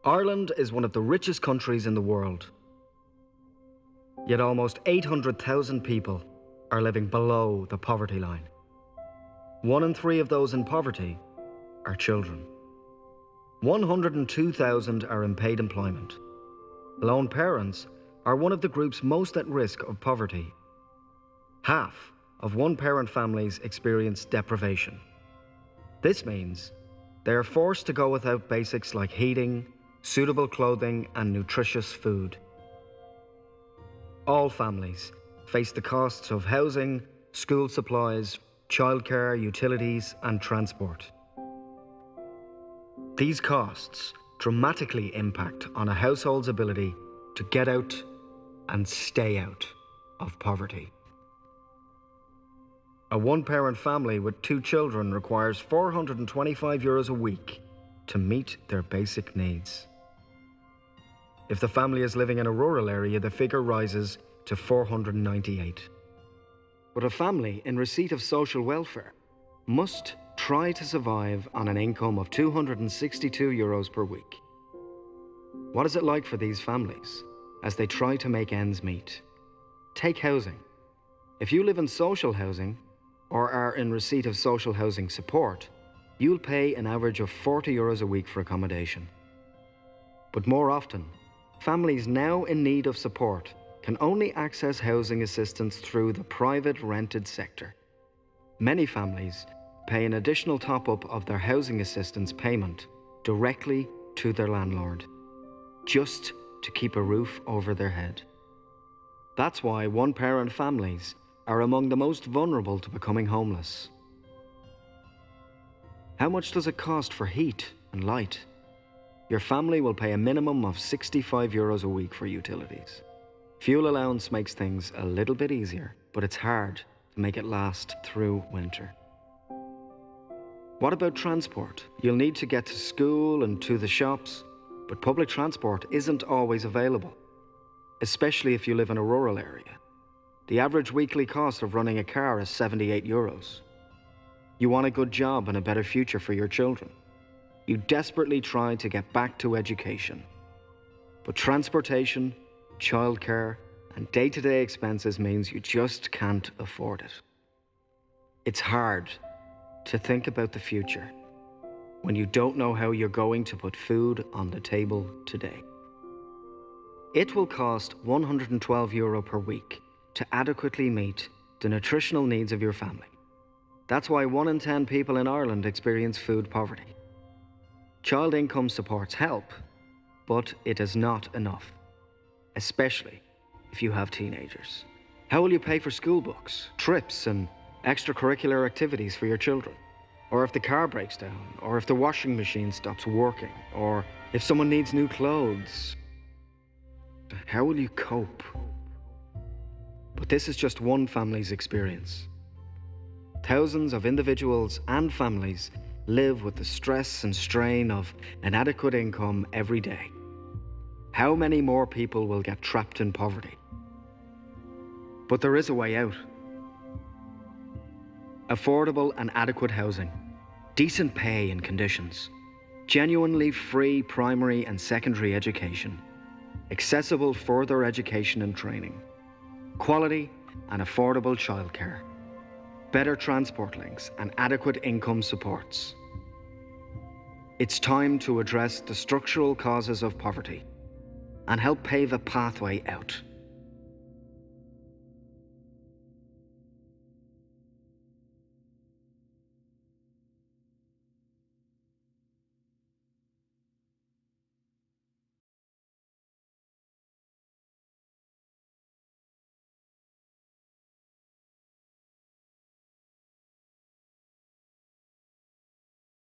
Ireland is one of the richest countries in the world. Yet almost 800,000 people are living below the poverty line. 1 in 3 of those in poverty are children. 102,000 are in paid employment. Lone parents are one of the groups most at risk of poverty. Half of one-parent families experience deprivation. This means they are forced to go without basics like heating, suitable clothing, and nutritious food. All families face the costs of housing, school supplies, childcare, utilities, and transport. These costs dramatically impact on a household's ability to get out and stay out of poverty. A one-parent family with 2 children requires €425 a week to meet their basic needs. If the family is living in a rural area, the figure rises to €498. But a family in receipt of social welfare must try to survive on an income of €262 per week. What is it like for these families as they try to make ends meet? Take housing. If you live in social housing or are in receipt of social housing support, you'll pay an average of €40 a week for accommodation. But more often, families now in need of support can only access housing assistance through the private rented sector. Many families pay an additional top-up of their housing assistance payment directly to their landlord, just to keep a roof over their head. That's why one-parent families are among the most vulnerable to becoming homeless. How much does it cost for heat and light? Your family will pay a minimum of €65 a week for utilities. Fuel allowance makes things a little bit easier, but it's hard to make it last through winter. What about transport? You'll need to get to school and to the shops, but public transport isn't always available, especially if you live in a rural area. The average weekly cost of running a car is €78. You want a good job and a better future for your children. You desperately try to get back to education. But transportation, childcare, and day-to-day expenses means you just can't afford it. It's hard to think about the future when you don't know how you're going to put food on the table today. It will cost €112 per week to adequately meet the nutritional needs of your family. That's why 1 in 10 people in Ireland experience food poverty. Child income supports help, but it is not enough, especially if you have teenagers. How will you pay for school books, trips, and extracurricular activities for your children? Or if the car breaks down, or if the washing machine stops working, or if someone needs new clothes? How will you cope? But this is just one family's experience. Thousands of individuals and families live with the stress and strain of inadequate income every day. How many more people will get trapped in poverty? But there is a way out. Affordable and adequate housing, decent pay and conditions, genuinely free primary and secondary education, accessible further education and training, quality and affordable childcare, better transport links and adequate income supports. It's time to address the structural causes of poverty and help pave a pathway out.